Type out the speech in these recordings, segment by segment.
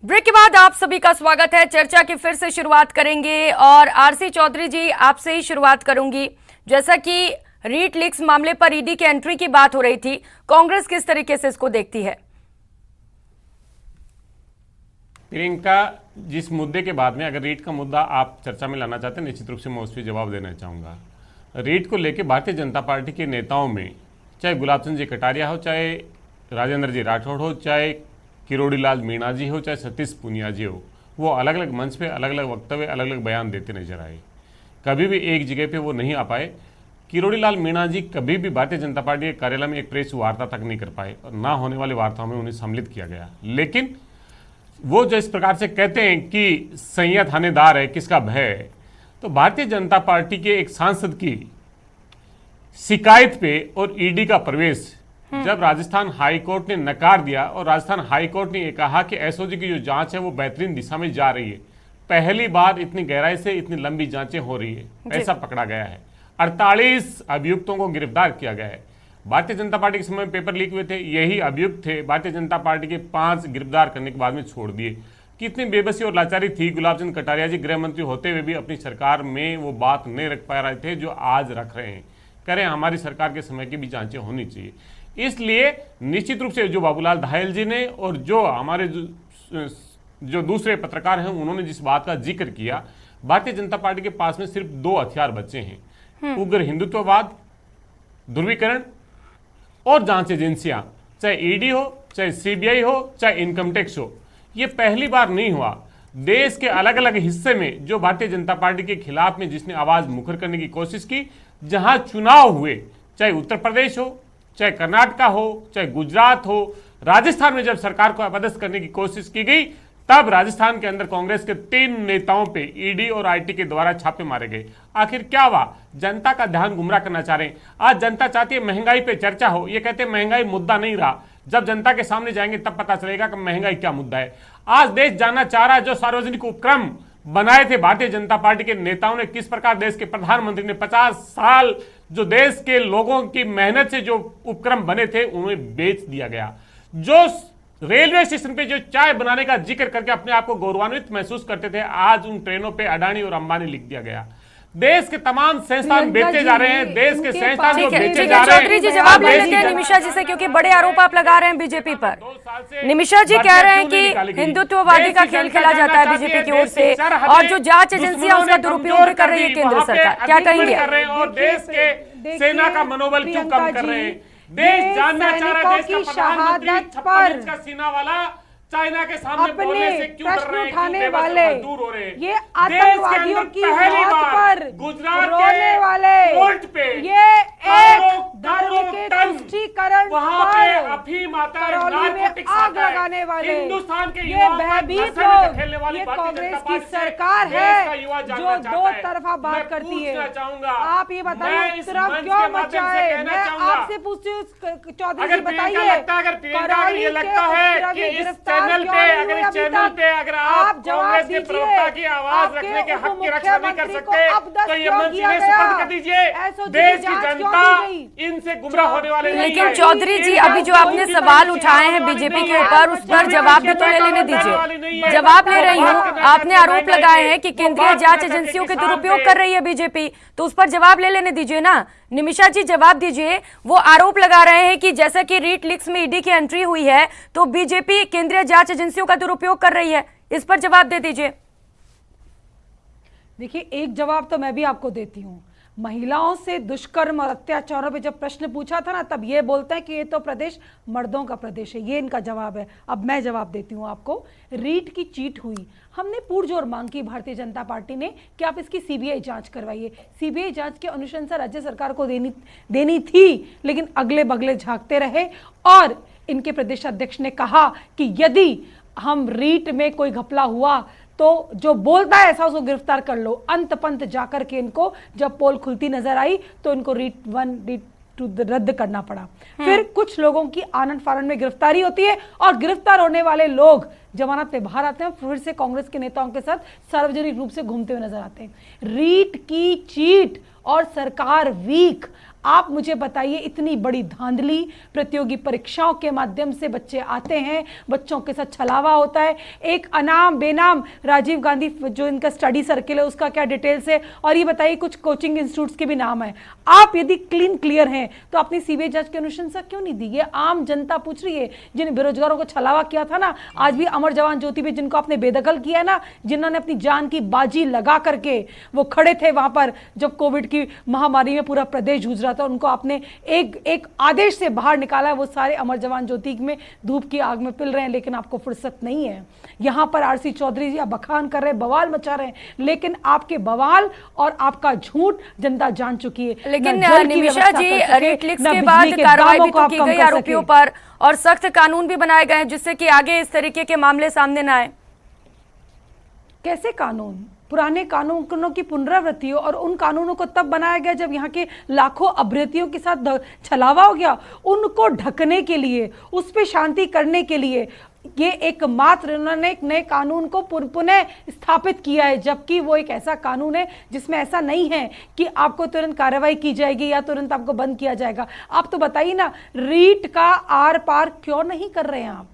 Break के बाद आप सभी का स्वागत है। चर्चा की फिर से शुरुआत करेंगे और आरसी चौधरी जी आपसे ही शुरुआत करूंगी। जैसा कि रीट लीक्स मामले पर ईडी की एंट्री की बात हो रही थी, कांग्रेस किस तरीके से इसको देखती है? प्रियंका, जिस मुद्दे के बाद में अगर रीट का मुद्दा आप चर्चा में लाना चाहते हैं, निश्चित रूप से मैं उस पर जवाब देना चाहूँगा। रीट को लेकर भारतीय जनता पार्टी के नेताओं में, चाहे गुलाब चंद जी कटारिया हो, चाहे राजेंद्र जी राठौड़ हो, चाहे किरोड़ी लाल मीणा जी हो, चाहे सतीश पूनिया जी हो, वो अलग अलग मंच पे अलग अलग वक्तव्य, अलग अलग बयान देते नजर आए। कभी भी एक जगह पे वो नहीं आ पाए। किरोड़ी लाल मीणा जी कभी भी भारतीय जनता पार्टी के कार्यालय में एक प्रेस वार्ता तक नहीं कर पाए और ना होने वाली वार्ताओं में उन्हें सम्मिलित किया गया। लेकिन वो जो इस प्रकार से कहते हैं कि सैय्यद थानेदार है, किसका भय है, तो भारतीय जनता पार्टी के एक सांसद की शिकायत पे और ईडी का प्रवेश जब राजस्थान हाईकोर्ट ने नकार दिया और राजस्थान हाईकोर्ट ने यह कहा कि एसओजी की जो जांच है वो बेहतरीन दिशा में जा रही है, पहली बार इतनी गहराई से इतनी लंबी जांचें हो रही है, ऐसा पकड़ा गया है। 48 अभियुक्तों को गिरफ्तार किया गया है। भारतीय जनता पार्टी के समय में पेपर लीक हुए थे, यही अभियुक्त थे भारतीय जनता पार्टी के 5 गिरफ्तार करने के बाद में छोड़ दिए। कितनी बेबसी और लाचारी थी गुलाब चंद कटारिया जी गृह मंत्री होते हुए भी अपनी सरकार में वो बात नहीं रख पा रहे थे जो आज रख रहे हैं। करें, हमारी सरकार के समय की भी जांचें होनी चाहिए। इसलिए निश्चित रूप से जो बाबूलाल धायल जी ने और जो हमारे जो दूसरे पत्रकार हैं उन्होंने जिस बात का जिक्र किया, भारतीय जनता पार्टी के पास में सिर्फ 2 हथियार बचे हैं, उग्र हिंदुत्ववाद, ध्रुवीकरण और जांच एजेंसियां, चाहे ईडी हो, चाहे सीबीआई हो, चाहे इनकम टैक्स हो। यह पहली बार नहीं हुआ। देश के अलग अलग हिस्से में जो भारतीय जनता पार्टी के खिलाफ में जिसने आवाज मुखर करने की कोशिश की, जहां चुनाव हुए, चाहे उत्तर प्रदेश हो, चाहे कर्नाटका हो, चाहे गुजरात हो, राजस्थान में जब सरकार को अपदस्थ करने की कोशिश की गई, तब राजस्थान के अंदर कांग्रेस के 3 नेताओं पे ईडी और आईटी के द्वारा छापे मारे गए। आखिर क्या हुआ? जनता का ध्यान गुमराह करना चाह रहे हैं। आज जनता चाहती है महंगाई पे चर्चा हो, ये कहते हैं महंगाई मुद्दा नहीं रहा। जब जनता के सामने जाएंगे तब पता चलेगा कि महंगाई क्या मुद्दा है। आज देश जानना चाह रहा है जो सार्वजनिक उपक्रम बनाए थे भारतीय जनता पार्टी के नेताओं ने, किस प्रकार देश के प्रधानमंत्री ने 50 साल जो देश के लोगों की मेहनत से जो उपक्रम बने थे उन्हें बेच दिया गया। जो रेलवे स्टेशन पे जो चाय बनाने का जिक्र करके अपने आप को गौरवान्वित महसूस करते थे, आज उन ट्रेनों पे अडानी और अंबानी लिख दिया गया। देश के तमाम संस्थान बेचे जा रहे हैं, देश के संस्थान जो बेचे जा रहे हैं। चौधरी जी जवाब ले लेते हैं निमिषा जी से, क्योंकि बड़े आरोप आप लगा रहे हैं बीजेपी पर। निमिषा जी कह रहे हैं कि हिंदुत्ववादी का खेल खेला जाता है बीजेपी की ओर से और जो जांच एजेंसियां उसका दुरुपयोग भी कर रही है केंद्र सरकार, क्या कहेंगे? और देश के सेना का मनोबल क्यों कम कर रहे हैं? देश जानना चाह रहा है, देश का प्रधानमंत्री 56 इंच का सीना वाला चाइना के सामने बोलने से क्यों डर रहे हैं, उठाने वाले दूर हो रहे हैं? ये आतंकवादियों की पहली मौत बार पर गुजरात रोने वाले कोर्ट पे ये एक धर्म के तुष्टीकरण वहां पे अफीम आता है, करौली में आग लगाने वाले हिंदुस्तान के ये भयभीत लोग, ये कांग्रेस की सरकार है जो 2 तरफा बात करती है। आप ये बताइए तरफ क्यों मचाए? मैं आपसे पूछती हूँ चौधरी जी, बताइए करौली के गिरफ्तार चैनल पे अगर इस चैनल पे अगर आप कांग्रेस के प्रवक्ता की आवाज रखने के हक की रक्षा नहीं कर सकते तो ये मंच इन्हें सुपुर्द कर दीजिए। देश की जनता इनसे गुमराह होने वाले नहीं है। लेकिन चौधरी जी अभी जो आपने सवाल उठाए हैं बीजेपी के ऊपर, उस पर जवाब भी तो ले लेने दीजिए। जवाब ले रही हूँ। आपने आरोप लगाए हैं कि केंद्रीय जांच एजेंसियों के दुरुपयोग कर रही है बीजेपी, तो उस पर जवाब ले लेने दीजिए ना। निमिषा जी जवाब दीजिए। वो आरोप लगा रहे हैं कि जैसा कि रीट लीक्स में ईडी की एंट्री हुई है तो बीजेपी केंद्रीय जांच एजेंसियों का दुरुपयोग कर रही है, इस पर जवाब दे दीजिए। देखिए, एक जवाब तो मैं भी आपको देती हूं। महिलाओं से दुष्कर्म और अत्याचारों पे जब प्रश्न पूछा था ना, तब ये बोलते हैं कि ये तो प्रदेश मर्दों का प्रदेश है, ये इनका जवाब है। अब मैं जवाब देती हूँ आपको। रीट की चीट हुई, हमने पुरजोर मांग की भारतीय जनता पार्टी ने कि आप इसकी सीबीआई जांच करवाइए। सीबीआई जांच की अनुशंसा राज्य सरकार को देनी थी, लेकिन अगले बगले झांकते रहे और इनके प्रदेश अध्यक्ष ने कहा कि यदि हम रीट में कोई घपला हुआ तो जो बोलता है ऐसा उसको गिरफ्तार कर लो। अंत पंत जाकर के इनको जब पोल खुलती नजर आई तो इनको रीट 1 रीट 2 रद्द करना पड़ा। फिर कुछ लोगों की आनंद फानंद में गिरफ्तारी होती है और गिरफ्तार होने वाले लोग जमानत पे बाहर आते हैं, फिर से कांग्रेस के नेताओं के साथ सार्वजनिक रूप से घूमते हुए नजर आते हैं। रीट की चीट और सरकार वीक, आप मुझे बताइए, इतनी बड़ी धांधली, प्रतियोगी परीक्षाओं के माध्यम से बच्चे आते हैं, बच्चों के साथ छलावा होता है। एक अनाम बेनाम राजीव गांधी जो इनका स्टडी सर्किल है उसका क्या डिटेल्स है, और ये बताइए कुछ कोचिंग इंस्टीट्यूट्स के भी नाम है। आप यदि क्लियर हैं तो अपनी सीबीआई जांच की अनुशंसा क्यों नहीं दी? ये आम जनता पूछ रही है। जिन बेरोजगारों को छलावा किया था ना, आज भी अमर जवान ज्योति पे जिनको आपने बेदखल किया है ना, जिन्होंने अपनी जान की बाजी लगा करके वो खड़े थे वहां पर जब कोविड की महामारी में पूरा प्रदेश जूझ रहा था, उनको आपने एक आदेश से बाहर निकाला है। वो सारे अमर जवान ज्योति में धूप की आग में पिल रहे हैं, लेकिन आपको फुर्सत नहीं है। यहां पर आरसी चौधरी जी बखान कर रहे हैं, बवाल मचा रहे हैं, लेकिन आपके बवाल और आपका झूठ जनता जान चुकी है। लेकिन निमिषा जी, रेट लीक्स के बाद कार्रवाई भी तो की गई आरोपियों पर और सख्त कानून भी बनाए गए जिससे कि आगे इस तरीके के मामले सामने न आए। कैसे कानून? पुराने कानूनों की पुनरावृत्ति हो, और उन कानूनों को तब बनाया गया जब यहाँ के लाखों अभ्यर्थियों के साथ छलावा हो गया। उनको ढकने के लिए, उस पर शांति करने के लिए ये एकमात्र उन्होंने एक नए कानून को पुनः स्थापित किया है, जबकि वो एक ऐसा कानून है जिसमें ऐसा नहीं है कि आपको तुरंत कार्रवाई की जाएगी या तुरंत आपको बंद किया जाएगा। आप तो बताइए ना, रीट का आर पार क्यों नहीं कर रहे हैं आप?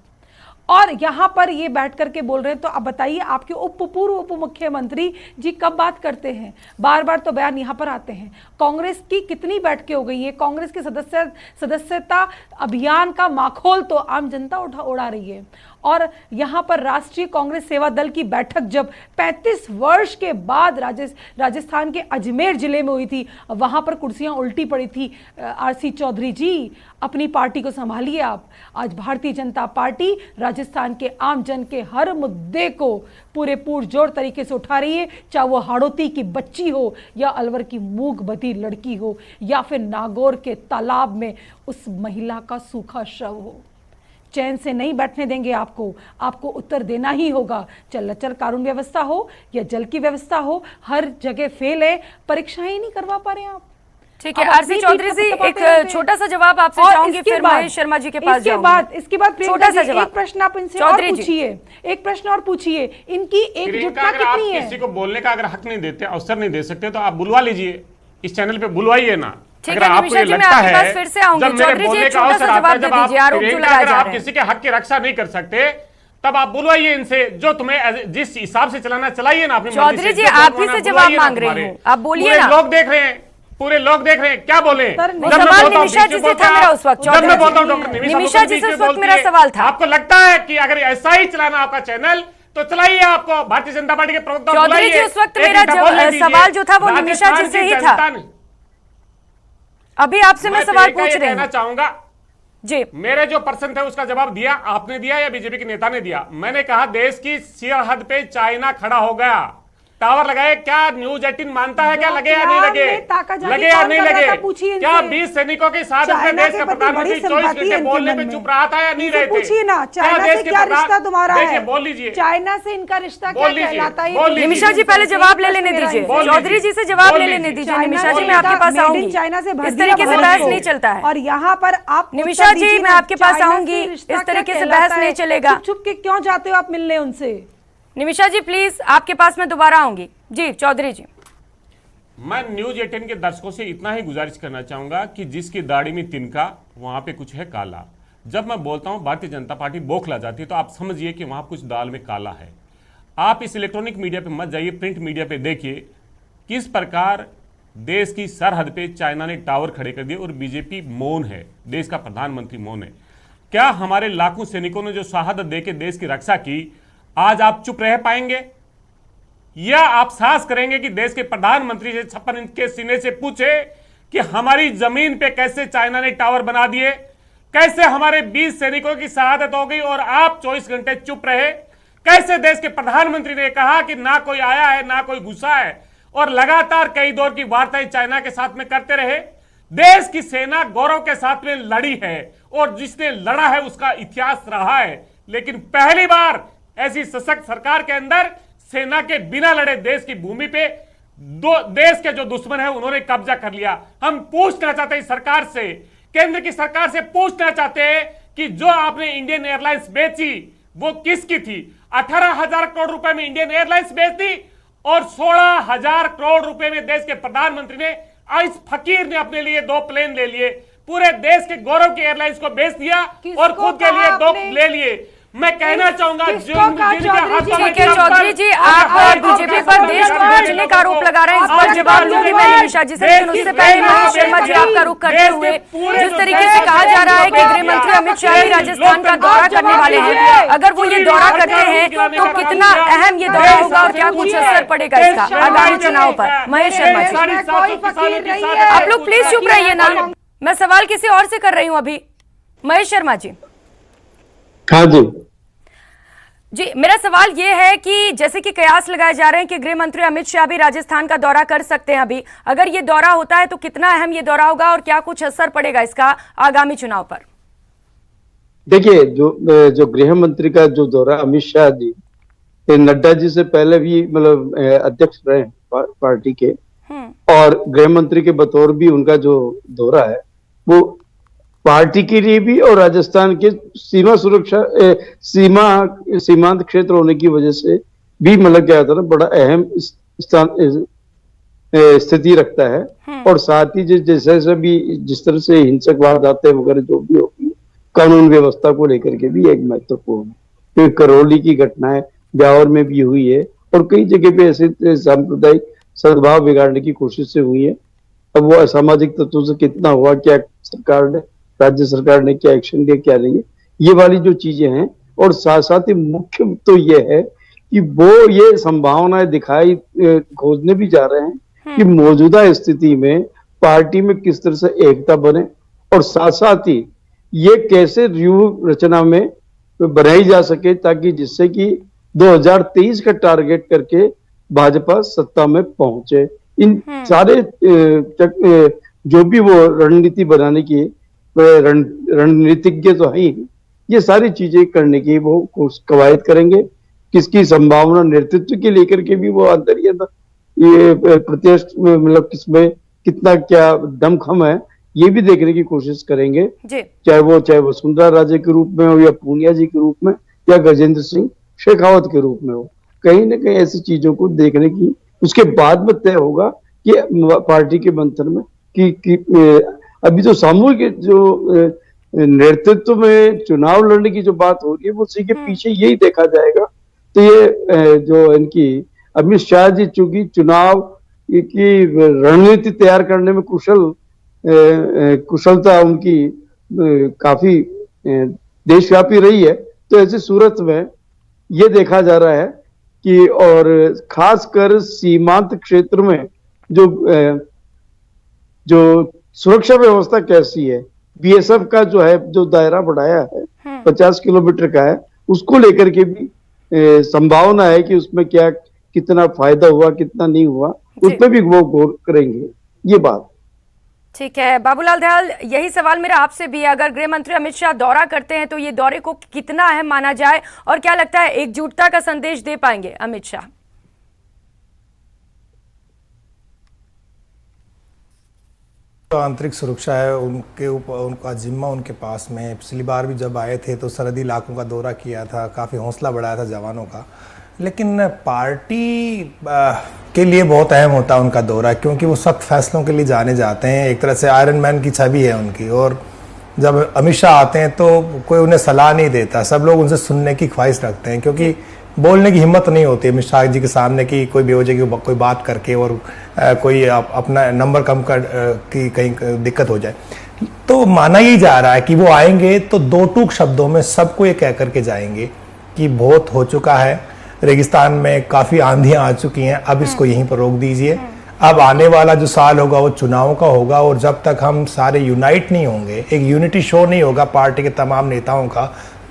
और यहां पर ये बैठ करके बोल रहे हैं, तो अब बताइए आपके पूर्व उप मुख्यमंत्री जी कब बात करते हैं? बार बार तो बयान यहां पर आते हैं। कांग्रेस की कितनी बैठकें हो गई है? कांग्रेस के सदस्यता अभियान का माखौल तो आम जनता उड़ा रही है। और यहां पर राष्ट्रीय कांग्रेस सेवा दल की बैठक जब 35 वर्ष के बाद राजस्थान के अजमेर जिले में हुई थी, वहां पर कुर्सियां उल्टी पड़ी थी। आरसी चौधरी जी, अपनी पार्टी को संभालिए आप। आज भारतीय जनता पार्टी राजस्थान के आम जन के हर मुद्दे को पूरे पुरजोर तरीके से उठा रही है, चाहे वो हाड़ौती की बच्ची हो या अलवर की मूंग बधी लड़की हो या फिर नागौर के तालाब में उस महिला का सूखा शव हो। चैन से नहीं बैठने देंगे आपको उत्तर देना ही होगा। चल कानून व्यवस्था हो या जल की व्यवस्था हो, हर जगह फेल है। परीक्षाएं ही नहीं करवा पा रहे हैं आप। ठीक है आरसी चौधरी जी, एक छोटा सा जवाब आपसे चाहूंगी, फिर महेश शर्मा जी के पास जाऊंगी। इसके बाद छोटा सा जवाब, एक प्रश्न आप इनसे और पूछिए, एक प्रश्न और पूछिए, इनकी एकजुटता कितनी है? किसी को बोलने का अगर हक नहीं देते, अवसर नहीं दे सकते, तो आप बुलवा लीजिए, इस चैनल पे बुलवाइए ना। ठीक है निमिषा जी, मैं आपके पास फिर से आऊंगी। चौधरी जी, एक छोटा सा जवाब दे दीजिए, आरोप जो लगाया जा रहा है। आप किसी के हक की रक्षा नहीं कर सकते, तब आप बुलवाइए इनसे, जो तुम्हें जिस हिसाब से चलाना चलाइए ना अपनी। चौधरी जी, आप ही से जवाब मांग रही हूँ, आप बोलिए ना। लोग देख रहे हैं, पूरे लोग देख रहे हैं, क्या बोले? सवाल निमिषा जी से था मेरा उस वक्त। जब मैं बोलता हूँ डॉक्टर निमिषा जी से उस वक्त मेरा सवाल था। आपको लगता है कि अगर ऐसा ही चलाना आपका चैनल, तो चलाइए, आपको भारतीय जनता पार्टी के प्रवक्ता चौधरी जी, उस वक्त मेरा सवाल जो था वो निमिषा जी से ही था। अभी आपसे मैं सवाल पूछ रही हूँ। चाहूंगा जी, मेरे जो पर्सन थे उसका जवाब दिया आपने दिया या बीजेपी के नेता ने दिया? मैंने कहा देश की सरहद पे चाइना खड़ा हो गया, टावर लगाए। क्या न्यूज 18 मानता है? क्या लगे या नहीं लगे? लगे या नहीं लगे? क्या 20 सैनिकों के साथ अपने देश का प्रधानमंत्री 24 घंटे बोलने पे चुप रहा था या नहीं रहे थे? पूछिए ना, चाइना से क्या रिश्ता तुम्हारा है? बोल लीजिए, चाइना से इनका रिश्ता क्या कहलाता है? निमिषा जी पहले जवाब ले लेने दीजिए, चौधरी जी से जवाब ले लेने दीजिए। निमिषा जी, मैं आपके पास आऊंगी। चाइना से इस तरीके से बहस नहीं चलता है। और यहाँ पर आप निमिषा जी, मैं आपके पास आऊंगी, इस तरीके से बहस नहीं चलेगा। चुप के क्यों जाते हो आप मिलने उनसे? निमिषा जी प्लीज, आपके पास मैं दोबारा आऊंगी। जी चौधरी जी, मैं न्यूज 18 के दर्शकों से इतना ही गुजारिश करना चाहूंगा कि जिसकी दाढ़ी में तिनका, वहां पे कुछ है काला। जब मैं बोलता हूं भारतीय जनता पार्टी बौखला जाती है, तो आप समझिए कि वहां कुछ दाल में काला है। आप इस इलेक्ट्रॉनिक मीडिया पे मत जाइए, प्रिंट मीडिया पे देखिए किस प्रकार देश की सरहद पे चाइना ने टावर खड़े कर दिए और बीजेपी मौन है, देश का प्रधानमंत्री मौन है। क्या हमारे लाखों सैनिकों ने जो शहादत देके देश की रक्षा की, आज आप चुप रह पाएंगे या आप साहस करेंगे कि देश के प्रधानमंत्री से 56 इंच के सीने से पूछे कि हमारी जमीन पे कैसे चाइना ने टावर बना दिए, कैसे हमारे 20 सैनिकों की शहादत हो गई और आप 24 घंटे चुप रहे? कैसे देश के प्रधानमंत्री ने कहा कि ना कोई आया है ना कोई घुसा है और लगातार कई दौर की वार्ताएं चाइना के साथ में करते रहे? देश की सेना गौरव के साथ में लड़ी है और जिसने लड़ा है उसका इतिहास रहा है, लेकिन पहली बार ऐसी सशक्त सरकार के अंदर सेना के बिना लड़े देश की भूमि पे देश के जो दुश्मन है उन्होंने कब्जा कर लिया। हम पूछना चाहते हैं सरकार से, केंद्र की सरकार से पूछना चाहते हैं कि जो आपने इंडियन एयरलाइंस बेची वो किसकी थी? 18,000 करोड़ रुपए में इंडियन एयरलाइंस बेच दी और 16,000 करोड़ रुपए में देश के प्रधानमंत्री ने इस फकीर ने अपने लिए 2 प्लेन ले लिए, पूरे देश के गौरव की एयरलाइंस को बेच दिया और खुद के लिए 2 ले लिए। मैं कहना चाहूंगा ठीक है चौधरी जी, आप बीजेपी पर देश को बेचने का आरोप लगा रहे हैं, इस पर जवाब दूंगी मैं निमिषा जी से, लेकिन उससे पहले महेश शर्मा जी आपका रुख करते हुए जिस तरीके से कहा जा रहा है कि गृह मंत्री अमित शाह भी राजस्थान का दौरा करने वाले हैं, अगर वो ये दौरा करते हैं तो कितना अहम ये दौरा होगा और क्या कुछ असर पड़ेगा इसका आगामी चुनाव पर? महेश शर्मा जी, आप लोग प्लीज चुप रहिए ना, मैं सवाल किसी और से कर रही हूँ अभी। महेश शर्मा जी। हाँ जी, मेरा सवाल ये है कि जैसे कि कयास लगाए जा रहे हैं कि गृह मंत्री अमित शाह भी राजस्थान का दौरा कर सकते हैं अभी, अगर ये दौरा होता है तो कितना अहम ये दौरा होगा और क्या कुछ असर पड़ेगा इसका आगामी चुनाव पर? देखिए, जो गृह मंत्री का जो दौरा अमित शाह जी नड्डा जी से पहले भी मतलब अध्यक्ष रहे पार्टी के, और गृह मंत्री के बतौर भी उनका जो दौरा है वो पार्टी के लिए भी और राजस्थान के सीमा सुरक्षा सीमांत क्षेत्र होने की वजह से भी मतलब क्या होता है ना, बड़ा अहम स्थिति रखता है। और साथ ही जैसे भी जिस तरह से हिंसक वारदातें वगैरह जो भी होगी, कानून व्यवस्था को लेकर के भी एक महत्वपूर्ण, फिर करौली की घटनाएं ब्यावर में भी हुई है और कई जगह पे ऐसे सांप्रदायिक सद्भाव बिगाड़ने की कोशिश से हुई है। अब वो असामाजिक तत्वों से कितना हुआ, क्या सरकार ने, राज्य सरकार ने क्या एक्शन लिया, क्या नहीं है, ये वाली जो चीजें हैं। और साथ साथ ही मुख्य तो ये है कि वो ये संभावनाएं दिखाई खोजने भी जा रहे हैं कि मौजूदा स्थिति में पार्टी में किस तरह से एकता बने, और साथ साथ ही ये कैसे व्यूह रचना में बनाई जा सके ताकि जिससे कि 2023 का टारगेट करके भाजपा सत्ता में पहुंचे। इन सारे जो भी वो रणनीति बनाने की रणनीतिज्ञ तो है ही, ये सारी चीजें करने की वो कवायद करेंगे। किसकी संभावना नेतृत्व के लेकर के भी वो अंदर ये प्रत्यक्ष मतलब किसमें कितना क्या दमखम है ये भी देखने की कोशिश करेंगे, चाहे वो वसुंधरा राजे के रूप में हो या पूनिया जी के रूप में या गजेंद्र सिंह शेखावत के रूप में हो। कहीं ना कहीं ऐसी चीजों को देखने की उसके बाद में तय होगा कि पार्टी के मंथन में कि अभी जो सामूहिक जो नेतृत्व में चुनाव लड़ने की जो बात हो रही है वो उसी के पीछे यही देखा जाएगा। तो ये जो इनकी अमित शाह जी चूंकि चुनाव की रणनीति तैयार करने में कुशलता उनकी काफी देशव्यापी रही है, तो ऐसी सूरत में ये देखा जा रहा है कि और खासकर सीमांत क्षेत्र में जो सुरक्षा व्यवस्था कैसी है, बीएसएफ का जो दायरा बढ़ाया है 50 किलोमीटर का है, उसको लेकर के भी संभावना है कि उसमें क्या कितना फायदा हुआ कितना नहीं हुआ, उसमें भी वो गौर करेंगे ये बात। ठीक है बाबूलाल दयाल, यही सवाल मेरा आपसे भी है, अगर गृह मंत्री अमित शाह दौरा करते हैं तो ये दौरे को कितना अहम माना जाए और क्या लगता है एकजुटता का संदेश दे पाएंगे अमित शाह? तो आंतरिक सुरक्षा है उनके ऊपर, उनका जिम्मा उनके पास में। पिछली बार भी जब आए थे तो सरहदी इलाकों का दौरा किया था, काफ़ी हौसला बढ़ाया था जवानों का। लेकिन पार्टी के लिए बहुत अहम होता है उनका दौरा, क्योंकि वो सख्त फैसलों के लिए जाने जाते हैं। एक तरह से आयरन मैन की छवि है उनकी, और जब अमित शाह आते हैं तो कोई उन्हें सलाह नहीं देता, सब लोग उनसे सुनने की ख्वाहिश रखते हैं, क्योंकि बोलने की हिम्मत नहीं होती अमित शाह जी के सामने कि कोई बेवजह की कोई बात करके और कोई अपना नंबर कम कर की कहीं दिक्कत हो जाए। तो माना ही जा रहा है कि वो आएंगे तो दो टूक शब्दों में सबको ये कह करके जाएंगे कि बहुत हो चुका है, रेगिस्तान में काफ़ी आंधियां आ चुकी हैं, अब इसको यहीं पर रोक दीजिए। अब आने वाला जो साल होगा वो चुनाव का होगा, और जब तक हम सारे यूनाइट नहीं होंगे, एक यूनिटी शो नहीं होगा पार्टी के तमाम नेताओं का,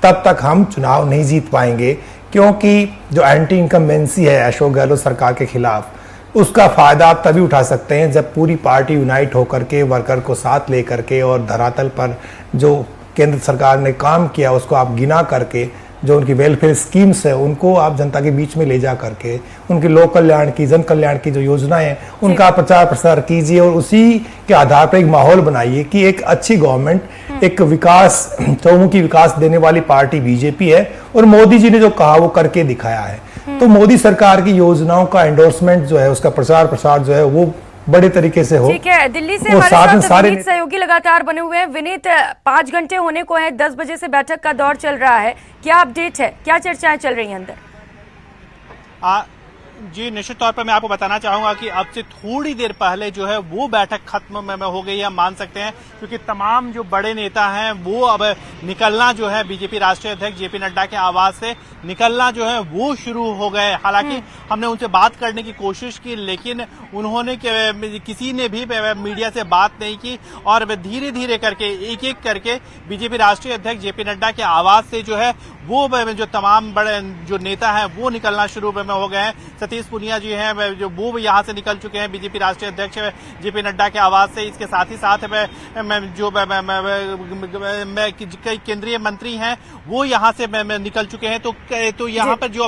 तब तक हम चुनाव नहीं जीत पाएंगे। क्योंकि जो एंटी इनकम्बेंसी है अशोक गहलोत सरकार के खिलाफ, उसका फायदा आप तभी उठा सकते हैं जब पूरी पार्टी यूनाइट होकर के, वर्कर को साथ लेकर के, और धरातल पर जो केंद्र सरकार ने काम किया उसको आप गिना करके, जो उनकी वेलफेयर स्कीम्स है उनको आप जनता के बीच में ले जा करके, उनकी लोक कल्याण की, जन कल्याण की जो योजनाएं हैं उनका प्रचार प्रसार कीजिए, और उसी के आधार पर एक माहौल बनाइए कि एक अच्छी गवर्नमेंट, एक विकास, चौमुखी विकास देने वाली पार्टी बीजेपी है, और मोदी जी ने जो कहा वो करके दिखाया है। तो मोदी सरकार की योजनाओं का एंडोर्समेंट जो है, उसका प्रचार प्रसार जो है वो बड़े तरीके से हो। ठीक है, दिल्ली से और हमारे साथ में साथ सारे विनीत सहयोगी लगातार बने हुए हैं। विनीत, 5 घंटे होने को है, 10 बजे से बैठक का दौर चल रहा है, क्या अपडेट है, क्या चर्चाएं चल रही हैं अंदर? जी, निश्चित तौर पर मैं आपको बताना चाहूंगा कि अब से थोड़ी देर पहले जो है वो बैठक खत्म में हो गई है, हम मान सकते हैं, क्योंकि तमाम जो बड़े नेता हैं वो अब निकलना जो है बीजेपी राष्ट्रीय अध्यक्ष जेपी नड्डा के आवास से निकलना जो है वो शुरू हो गए। हालांकि हमने उनसे बात करने की कोशिश की, लेकिन उन्होंने किसी ने भी मीडिया से बात नहीं की और धीरे धीरे करके एक एक करके बीजेपी राष्ट्रीय अध्यक्ष जेपी नड्डा के आवास से जो है वो जो तमाम बड़े जो नेता हैं वो निकलना शुरू में हो गए हैं। सतीश पूनिया जी हैं जो वो यहाँ से निकल चुके हैं बीजेपी राष्ट्रीय अध्यक्ष जेपी नड्डा के आवास से। इसके साथ ही साथ जो केंद्रीय मंत्री हैं वो यहाँ से निकल चुके हैं। तो यहाँ पर जो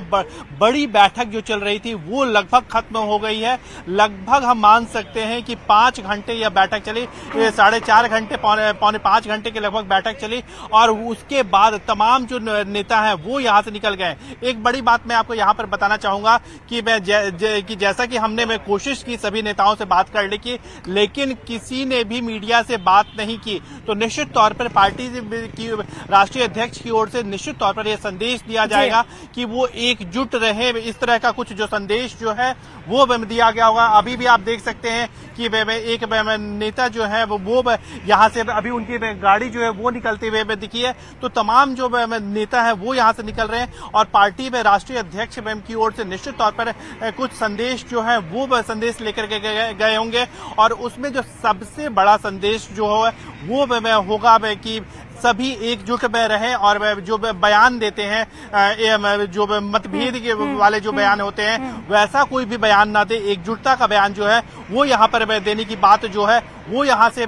बड़ी बैठक जो चल रही थी वो लगभग खत्म हो गई है। लगभग हम मान सकते हैं कि 5 घंटे यह बैठक चली, 4.5 घंटे पौने 5 घंटे के लगभग बैठक चली और उसके बाद तमाम जो नेता हैं वो यहाँ से निकल गए। एक बड़ी बात मैं आपको यहाँ पर बताना चाहूंगा कि जैसा कि हमने कोशिश की सभी नेताओं से बात करने की, लेकिन किसी ने भी मीडिया से बात नहीं की। तो निश्चित तौर पर पार्टी की राष्ट्रीय अध्यक्ष की ओर से निश्चित तौर पर यह संदेश दिया जाएगा कि वो एकजुट रहे। इस तरह का कुछ जो संदेश जो है वो दिया गया होगा। अभी भी आप देख सकते हैं कि एक नेता जो है वो यहाँ से अभी उनकी गाड़ी जो है वो निकलते हुए दिखी है। तो तमाम जो नेता है वो यहाँ से निकल रहे हैं और पार्टी में राष्ट्रीय अध्यक्ष की ओर से निश्चित तौर पर कुछ संदेश जो है वो संदेश लेकर के गए होंगे और उसमें जो सबसे बड़ा संदेश जो है वो होगा कि सभी एकजुट में रहे और जो बयान देते हैं जो मतभेद के वाले जो बयान होते हैं वैसा कोई भी बयान ना दे। एकजुटता का बयान जो है वो यहाँ पर देने की बात जो है वो यहाँ से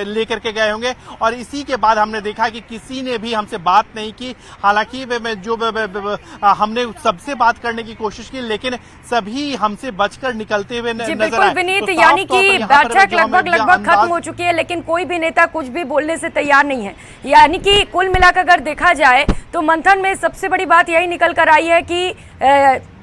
लेकर के गए होंगे। और इसी के बाद हमने देखा कि किसी ने भी हमसे बात नहीं की। हालांकि जो हमने सबसे बात करने की कोशिश की, लेकिन सभी हमसे बचकर निकलते हुए नजर आए। विनीत, यानी कि बैठक लगभग खत्म हो चुकी है, लेकिन कोई भी नेता कुछ भी बोलने से तैयार नहीं है। यानी कि कुल मिलाकर अगर देखा जाए तो मंथन में सबसे बड़ी बात यही निकल कर आई है कि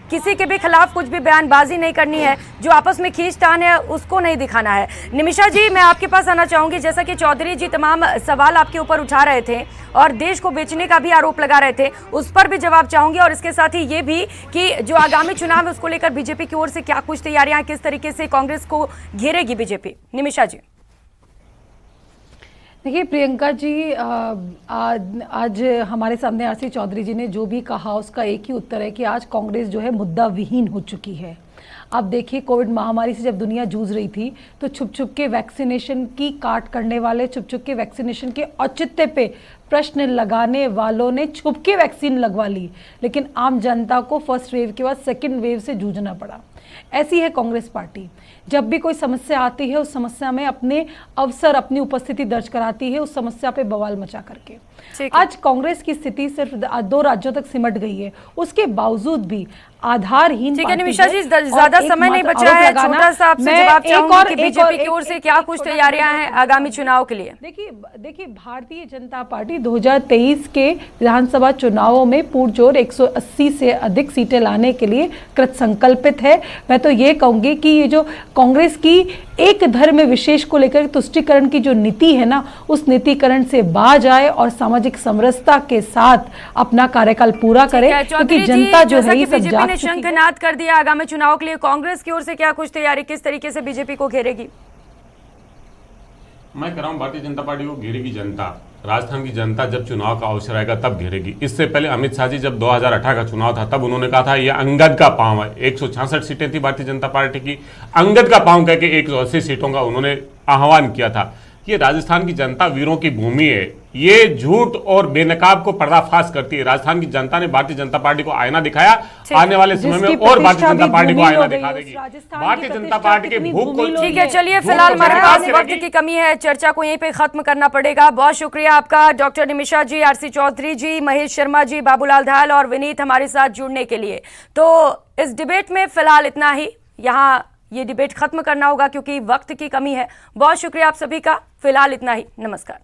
किसी के भी खिलाफ कुछ भी बयानबाजी नहीं करनी है, जो आपस में खींचतान है उसको नहीं दिखाना है। निमिषा जी, मैं आपके पास आना चाहूंगी। जैसा कि चौधरी जी तमाम सवाल आपके ऊपर उठा रहे थे और देश को बेचने का भी आरोप लगा रहे थे, उस पर भी जवाब चाहूंगी और इसके साथ ही ये भी कि जो आगामी चुनाव है उसको लेकर बीजेपी की ओर से क्या कुछ तैयारियां, किस तरीके से कांग्रेस को घेरेगी बीजेपी। निमिषा जी। देखिए प्रियंका जी, आज हमारे सामने आरसी चौधरी जी ने जो भी कहा उसका एक ही उत्तर है कि आज कांग्रेस जो है मुद्दा विहीन हो चुकी है। आप देखिए, कोविड महामारी से जब दुनिया जूझ रही थी तो छुप छुप के वैक्सीनेशन की काट करने वाले, छुप छुप के वैक्सीनेशन के औचित्य पे प्रश्न लगाने वालों ने छुप के वैक्सीन लगवा ली, लेकिन आम जनता को फर्स्ट वेव के बाद सेकेंड वेव से जूझना पड़ा। ऐसी है कांग्रेस पार्टी। जब भी कोई समस्या आती है उस समस्या में अपने अवसर, अपनी उपस्थिति दर्ज कराती है, उस समस्या पे बवाल मचा करके। आज कांग्रेस की स्थिति सिर्फ 2 राज्यों तक सिमट गई है, उसके बावजूद भी आधारहीन। ठीक है निमिषा जी, ज्यादा समय नहीं बचा है, छोटा सा आपसे जवाब चाहूंगी कि बीजेपी की ओर से क्या कुछ तैयारियां हैं आगामी चुनाव के लिए। देखिए भारतीय जनता पार्टी 2023 के विधानसभा चुनावों में पुरजोर 180 से अधिक सीटें लाने के लिए कृत संकल्पित है। मैं तो ये कहूंगी कि ये जो कांग्रेस की एक धर्म विशेष को लेकर तुष्टीकरण की जो नीति है ना, उस नीतिकरण से बाज आए और सामाजिक समरसता के साथ अपना कार्यकाल पूरा करे, क्योंकि जनता जो है ये सब जाग चुकी है। शंखनाद कर दिया आगामी चुनाव के लिए, कांग्रेस की ओर से क्या कुछ तैयारी, किस तरीके से बीजेपी को घेरेगी? मैं कह रहा हूं भारतीय जनता पार्टी को घेरेगी जनता। राजस्थान की जनता जब चुनाव का अवसर आएगा तब घेरेगी। इससे पहले अमित शाह जी जब 2018 का चुनाव था तब उन्होंने कहा था ये अंगद का पांव है। 166 सीटें थी भारतीय जनता पार्टी की, अंगद का पांव कहकर 180 सीटों का उन्होंने आह्वान किया था। ये राजस्थान की जनता वीरों की भूमि है। ये झूठ और बेनकाब को पर्दाफाश करती है। राजस्थान की जनता ने भारतीय जनता पार्टी को आईना दिखाया, आने वाले समय में और भारतीय जनता पार्टी को आईना दिखा देगी। भारतीय जनता पार्टी के भूख को। ठीक है, चलिए फिलहाल हमारे पास वक्त की कमी है, चर्चा को यहीं पे खत्म करना पड़ेगा। बहुत शुक्रिया आपका डॉक्टर निमिषा जी, आरसी चौधरी जी, महेश शर्मा जी, बाबूलाल धाल और विनीत हमारे साथ जुड़ने के लिए। तो इस डिबेट में फिलहाल इतना ही, यहाँ ये डिबेट खत्म करना होगा क्योंकि वक्त की कमी है। बहुत शुक्रिया आप सभी का, फिलहाल इतना ही, नमस्कार।